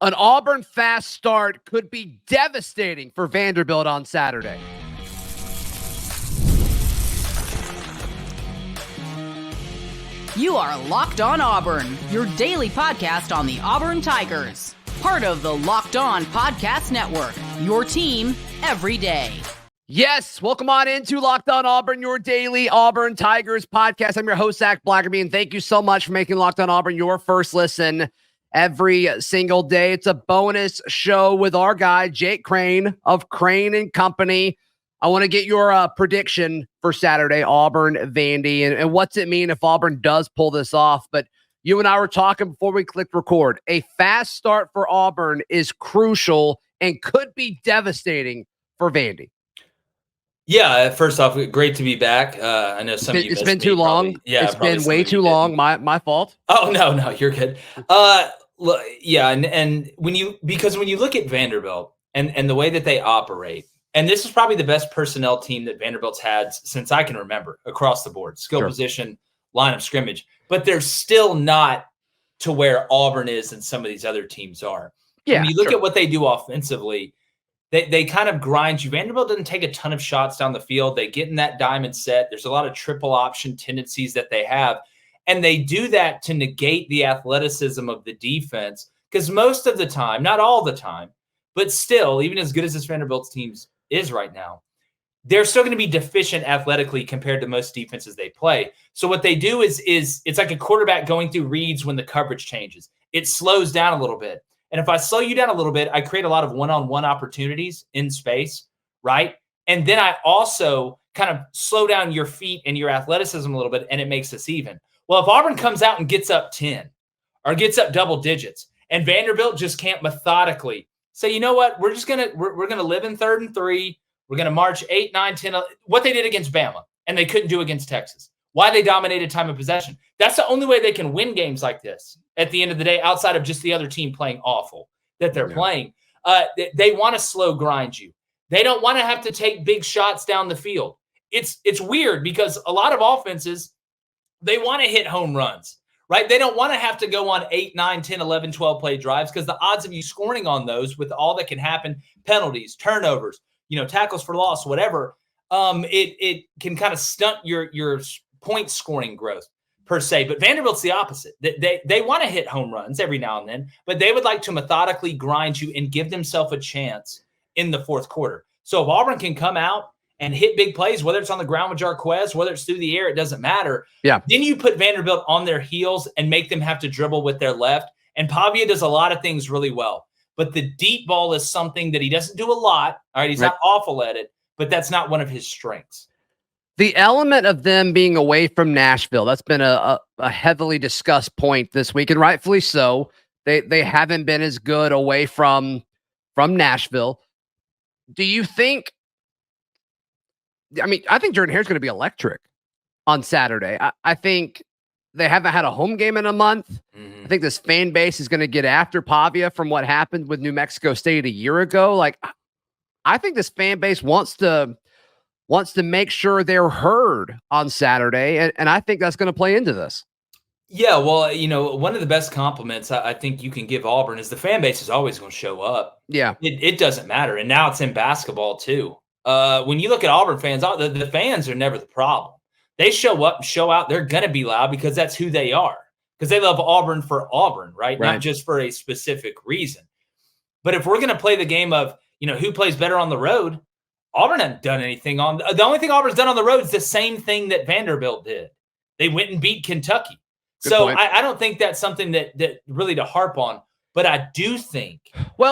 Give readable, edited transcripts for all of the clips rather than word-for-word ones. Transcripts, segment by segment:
An Auburn fast start could be devastating for Vanderbilt on Saturday. You are Locked On Auburn, your daily podcast on the Auburn Tigers. Part of the Locked On Podcast Network, your team every day. Yes, welcome on into Locked On Auburn, your daily Auburn Tigers podcast. I'm your host, Zach Blackerby, and thank you so much for making Locked On Auburn your first listen every single day. It's a bonus show with our guy, Jake Crane of Crane and Company. I want to get your prediction for Saturday, Auburn, Vandy, and what's it mean if Auburn does pull this off. But you and I were talking before we clicked record. A fast start for Auburn is crucial and could be devastating for Vandy. Yeah, first off, great to be back. I know some of you it's been too long. Probably. Yeah, it's been way too long. My fault. Oh, no, you're good. Yeah, and when you look at Vanderbilt and the way that they operate, and this is probably the best personnel team that Vanderbilt's had since I can remember across the board, skill position, line of scrimmage, but they're still not to where Auburn is and some of these other teams are. Yeah, when you look at what they do offensively, they kind of grind you. Vanderbilt doesn't take a ton of shots down the field. They get in that diamond set. There's a lot of triple option tendencies that they have. And they do that to negate the athleticism of the defense. Because most of the time, not all the time, but still, even as good as this Vanderbilt's team is right now, they're still going to be deficient athletically compared to most defenses they play. So what they do is it's like a quarterback going through reads when the coverage changes. It slows down a little bit. And if I slow you down a little bit, I create a lot of one-on-one opportunities in space, right? And then I also kind of slow down your feet and your athleticism a little bit, and it makes us even. Well, if Auburn comes out and gets up 10 or gets up double digits, and Vanderbilt just can't methodically say, you know what, we're gonna live in 3rd and 3. We're gonna march 8, 9, 10. What they did against Bama, and they couldn't do against Texas. Why they dominated time of possession. That's the only way they can win games like this at the end of the day, outside of just the other team playing awful that they're playing. They want to slow grind you. They don't want to have to take big shots down the field. It's weird because a lot of offenses, they want to hit home runs, right? They don't want to have to go on 8, 9, 10, 11, 12 play drives because the odds of you scoring on those with all that can happen, penalties, turnovers, tackles for loss, whatever, it can kind of stunt your point scoring growth per se. But Vanderbilt's the opposite. They want to hit home runs every now and then, but they would like to methodically grind you and give themselves a chance in the fourth quarter. So if Auburn can come out and hit big plays, whether it's on the ground with Jarquez, whether it's through the air, it doesn't matter. Yeah. Then you put Vanderbilt on their heels and make them have to dribble with their left. And Pavia does a lot of things really well. But the deep ball is something that he doesn't do a lot. All right, he's not awful at it, but that's not one of his strengths. The element of them being away from Nashville, that's been a heavily discussed point this week, and rightfully so. They haven't been as good away from Nashville. Do you think – I think Jordan Hare's going to be electric on Saturday. I think they haven't had a home game in a month. Mm-hmm. I think this fan base is going to get after Pavia from what happened with New Mexico State a year ago. Like, I think this fan base wants to make sure they're heard on Saturday, and I think that's going to play into this. Yeah, well, one of the best compliments I think you can give Auburn is the fan base is always going to show up. Yeah. It doesn't matter, and now it's in basketball too. When you look at Auburn fans, the fans are never the problem. They show up and show out. They're going to be loud because that's who they are, because they love Auburn for Auburn, right? Not just for a specific reason. But if we're going to play the game of, who plays better on the road, Auburn hasn't done anything on the only thing Auburn's done on the road is the same thing that Vanderbilt did. They went and beat Kentucky. Good so I don't think that's something that really to harp on, but I do think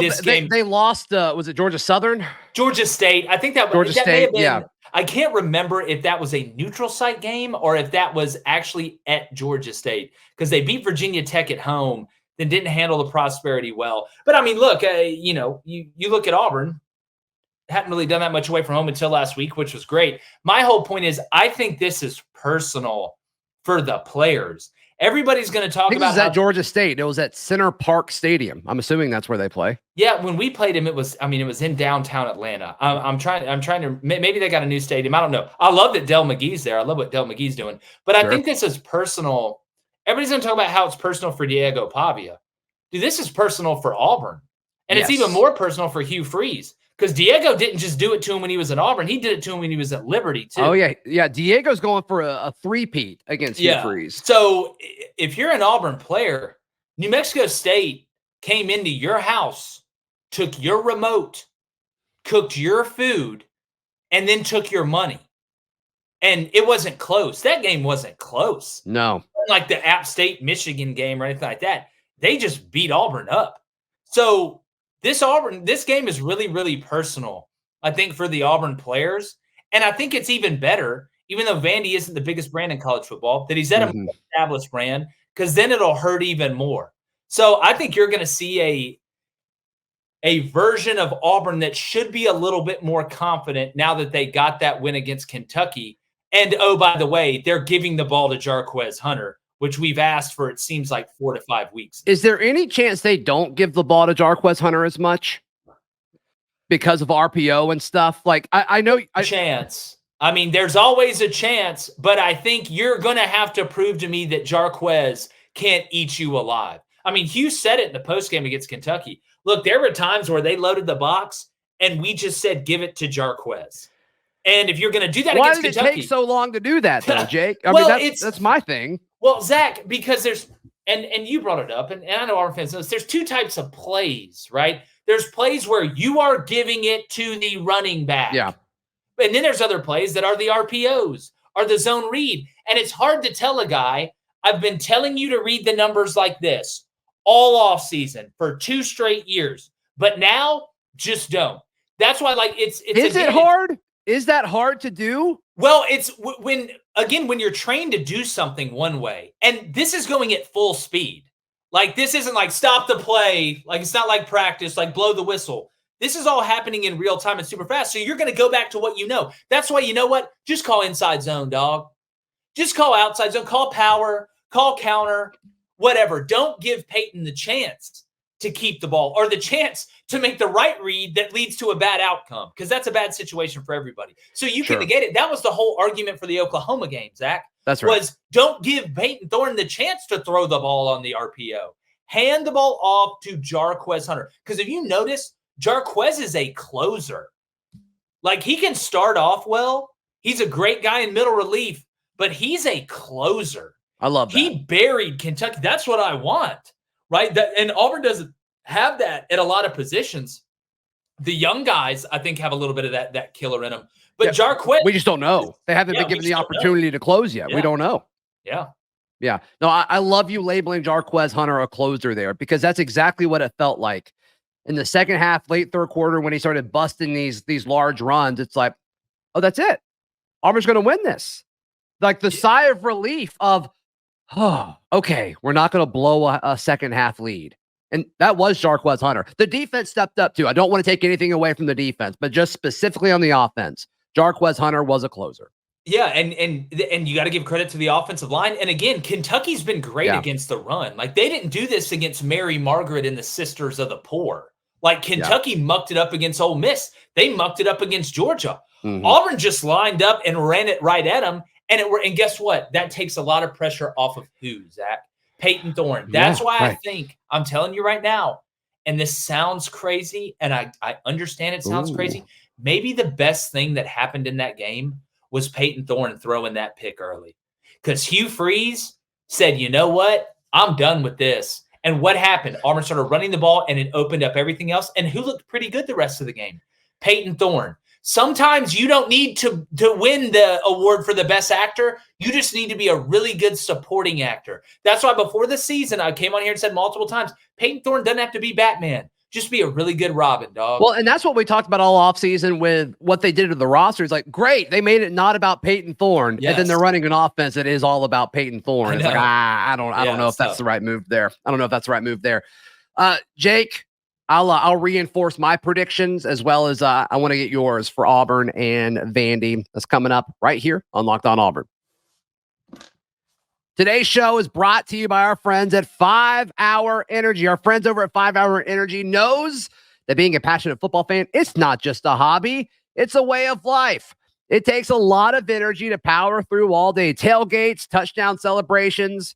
this game they lost. Was it Georgia Southern? Georgia State. I think that Georgia that State. May have been, yeah. I can't remember if that was a neutral site game or if that was actually at Georgia State, because they beat Virginia Tech at home, then didn't handle the Prosperity well. But I mean, look, you look at Auburn. Hadn't really done that much away from home until last week, which was great. My whole point is I think this is personal for the players. Everybody's going to talk about at Georgia State. It was at Center Park Stadium. I'm assuming that's where they play. Yeah, when we played him, it was in downtown Atlanta. I'm trying to maybe they got a new stadium. I don't know. I love that Del McGee's there. I love what Del McGee's doing. But I think this is personal. Everybody's going to talk about how it's personal for Diego Pavia. dude, this is personal for Auburn. And Yes. it's even more personal for Hugh Freeze because Diego didn't just do it to him when he was at Auburn. He did it to him when he was at Liberty, too. Oh, yeah. Yeah, Diego's going for a three-peat against Hugh Freeze. So if you're an Auburn player, New Mexico State came into your house, took your remote, cooked your food, and then took your money. And it wasn't close. That game wasn't close. No. Like the App State-Michigan game or anything like that. They just beat Auburn up. So this game is really, really personal, I think, for the Auburn players. And I think it's even better, even though Vandy isn't the biggest brand in college football, that he's at a more established brand, because then it'll hurt even more. So I think you're going to see a version of Auburn that should be a little bit more confident now that they got that win against Kentucky. And, oh, by the way, they're giving the ball to Jarquez Hunter, which we've asked for, it seems like 4 to 5 weeks. Is there any chance they don't give the ball to Jarquez Hunter as much because of RPO and stuff? Like, I know chance. I mean, there's always a chance, but I think you're going to have to prove to me that Jarquez can't eat you alive. I mean, Hugh said it in the postgame against Kentucky. Look, there were times where they loaded the box and we just said, give it to Jarquez. And if you're going to do that against Kentucky. Why did it take so long to do that, though, Jake? I mean, that's my thing. Well, Zach, because there's and you brought it up, and I know our fans know this, there's two types of plays, right? There's plays where you are giving it to the running back. Yeah. And then there's other plays that are the RPOs, are the zone read. And it's hard to tell a guy, I've been telling you to read the numbers like this all off season for 2 straight years, but now just don't. That's why, like, it's Is it hard? Is that hard to do? Well, it's when you're trained to do something one way, and this is going at full speed. Like, this isn't like stop the play. Like, it's not like practice, like blow the whistle. This is all happening in real time and super fast. So you're going to go back to what you know. That's why, you know what? Just call inside zone, dog. Just call outside zone, call power, call counter, whatever. Don't give Payton the chance to keep the ball or the chance to make the right read that leads to a bad outcome, because that's a bad situation for everybody. So you can negate it. That was the whole argument for the Oklahoma game, Zach. That's right. Was don't give Payton Thorne the chance to throw the ball on the RPO. Hand the ball off to Jarquez Hunter. Because if you notice, Jarquez is a closer. Like, he can start off well. He's a great guy in middle relief, but he's a closer. I love that. He buried Kentucky. That's what I want. Right? And Auburn doesn't have that at a lot of positions. The young guys, I think, have a little bit of that killer in them. But yeah, Jarquez, we just don't know. They haven't been given the opportunity to close yet. Yeah. We don't know. Yeah. Yeah. No, I love you labeling Jarquez Hunter a closer there, because that's exactly what it felt like in the second half, late third quarter, when he started busting these large runs. It's like, oh, that's it. Auburn's going to win this. Like the sigh of relief of, oh, okay, we're not going to blow a second half lead. And that was Jarquez Hunter. The defense stepped up too. I don't want to take anything away from the defense, but just specifically on the offense, Jarquez Hunter was a closer. Yeah, and you got to give credit to the offensive line. And again, Kentucky's been great against the run. Like, they didn't do this against Mary Margaret and the Sisters of the Poor. Like, Kentucky mucked it up against Ole Miss. They mucked it up against Georgia. Mm-hmm. Auburn just lined up and ran it right at them. And guess what? That takes a lot of pressure off of who, Zach? Payton Thorne. That's why I think, I'm telling you right now, and this sounds crazy, and I understand it sounds crazy. Maybe the best thing that happened in that game was Payton Thorne throwing that pick early. Because Hugh Freeze said, you know what? I'm done with this. And what happened? Auburn started running the ball, and it opened up everything else. And who looked pretty good the rest of the game? Payton Thorne. Sometimes you don't need to win the award for the best actor. You just need to be a really good supporting actor. That's why before the season, I came on here and said multiple times, Payton Thorne doesn't have to be Batman. Just be a really good Robin, dog. Well, and that's what we talked about all offseason with what they did to the roster. It's like, great, they made it not about Payton Thorne, and then they're running an offense that is all about Payton Thorne. It's like, I don't know if that's the right move there. I don't know if that's the right move there. Jake, I'll reinforce my predictions as well as I want to get yours for Auburn and Vandy. That's coming up right here on Locked On Auburn. Today's show is brought to you by our friends at 5 Hour Energy. Our friends over at 5 Hour Energy knows that being a passionate football fan, it's not just a hobby, it's a way of life. It takes a lot of energy to power through all day tailgates, touchdown celebrations,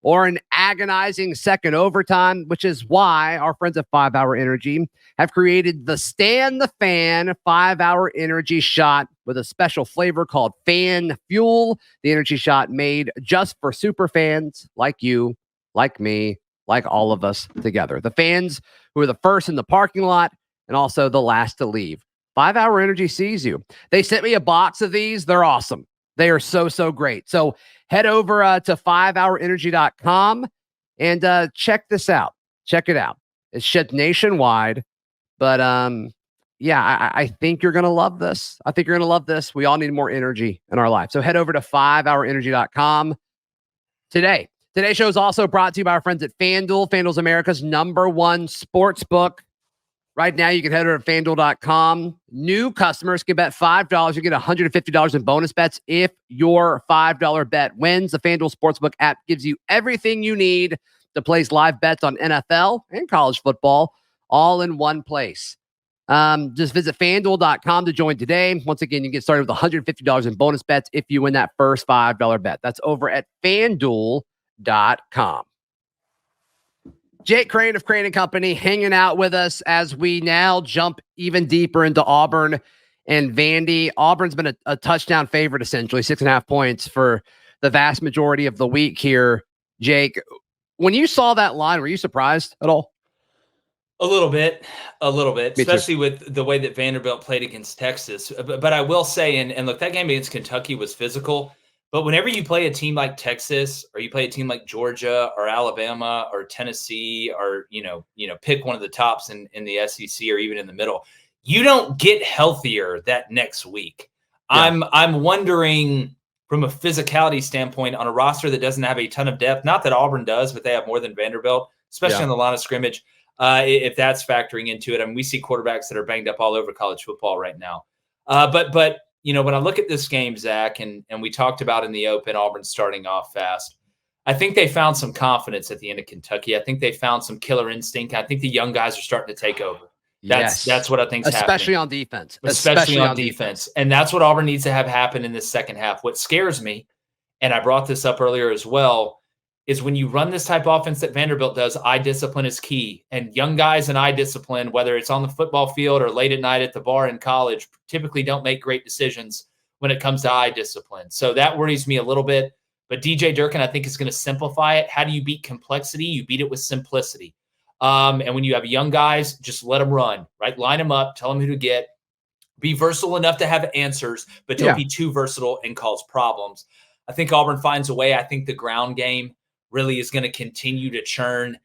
or an agonizing second overtime, which is why our friends at 5 Hour Energy have created the Stand the Fan 5 Hour Energy Shot with a special flavor called Fan Fuel. The energy shot made just for super fans like you, like me, like all of us together. The fans who are the first in the parking lot and also the last to leave. 5 Hour Energy sees you. They sent me a box of these. They're awesome. They are so great. So head over to 5hourenergy.com and check this out. Check it out. It's shipped nationwide, but yeah, I think you're going to love this. I think you're going to love this. We all need more energy in our life. So head over to 5hourenergy.com today. Today's show is also brought to you by our friends at FanDuel. FanDuel's America's #1 sports book. Right now, you can head over to FanDuel.com. New customers can bet $5. You get $150 in bonus bets if your $5 bet wins. The FanDuel Sportsbook app gives you everything you need to place live bets on NFL and college football all in one place. Just visit FanDuel.com to join today. Once again, you get started with $150 in bonus bets if you win that first $5 bet. That's over at FanDuel.com. Jake Crane of Crane & Company hanging out with us as we now jump even deeper into Auburn and Vandy. Auburn's been a touchdown favorite, essentially, 6.5 points for the vast majority of the week here. Jake, when you saw that line, were you surprised at all? A little bit, Me especially too. with the way that Vanderbilt played against Texas. But I will say, and look, that game against Kentucky was physical. But whenever you play a team like Texas, or you play a team like Georgia or Alabama or Tennessee, or pick one of the tops in the SEC or even in the middle, you don't get healthier that next week. Yeah. I'm wondering from a physicality standpoint on a roster that doesn't have a ton of depth. Not that Auburn does, but they have more than Vanderbilt, especially on the line of scrimmage. If that's factoring into it, I mean, we see quarterbacks that are banged up all over college football right now. But when I look at this game, Zach, and we talked about in the open, Auburn starting off fast, I think they found some confidence at the end of Kentucky. I think they found some killer instinct. I think the young guys are starting to take over. That's what I think is happening. Especially on defense. Especially on defense. And that's what Auburn needs to have happen in this second half. What scares me, and I brought this up earlier as well, is when you run this type of offense that Vanderbilt does, eye discipline is key. And young guys in eye discipline, whether it's on the football field or late at night at the bar in college, typically don't make great decisions when it comes to eye discipline. So that worries me a little bit. But DJ Durkin, I think, is going to simplify it. How do you beat complexity? You beat it with simplicity. And when you have young guys, just let them run, right? Line them up, tell them who to get. Be versatile enough to have answers, but don't be too versatile and cause problems. I think Auburn finds a way. I think the ground game really is going to continue to churn.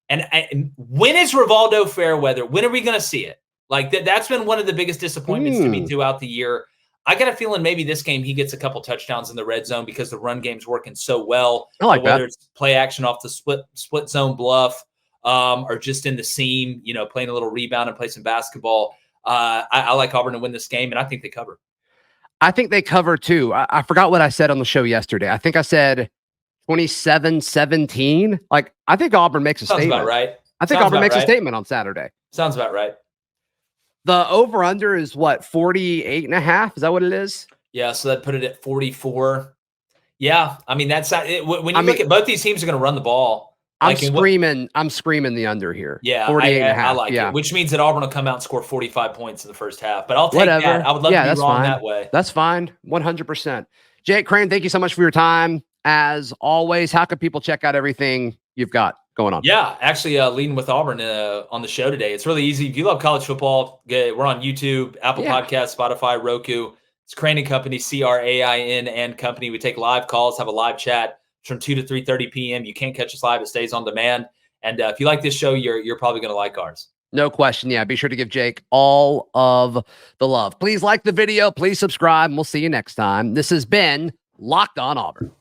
And when is Rivaldo Fairweather? When are we going to see it? Like that's been one of the biggest disappointments to me throughout the year. I got a feeling maybe this game he gets a couple touchdowns in the red zone because the run game's working so well. I like whether that. It's play action off the split zone bluff, or just in the seam, playing a little rebound and play some basketball. I like Auburn to win this game, and I think they cover. I think they cover too. I forgot what I said on the show yesterday. I think I said 27-17. Like, I think Auburn makes a statement. Sounds about right. I think Auburn makes a statement on Saturday. Sounds about right. The over-under is what, 48.5? Is that what it is? Yeah, so that put it at 44. Yeah, I mean, that's it. When you look at both these teams are going to run the ball. I'm screaming the under here. Yeah, 48.5. I like it, which means that Auburn will come out and score 45 points in the first half. But I'll take that. I would love to be wrong that way. That's fine. 100%. Jake Crane, thank you so much for your time. As always, how can people check out everything you've got going on? Yeah, actually, leading with Auburn on the show today. It's really easy. If you love college football, we're on YouTube, Apple Podcasts, Spotify, Roku. It's Crane & Company, CRAIN and Company. We take live calls, have a live chat from 2 to 3:30 p.m. You can't catch us live. It stays on demand. And if you like this show, you're probably going to like ours. No question. Yeah, be sure to give Jake all of the love. Please like the video. Please subscribe. And we'll see you next time. This has been Locked On Auburn.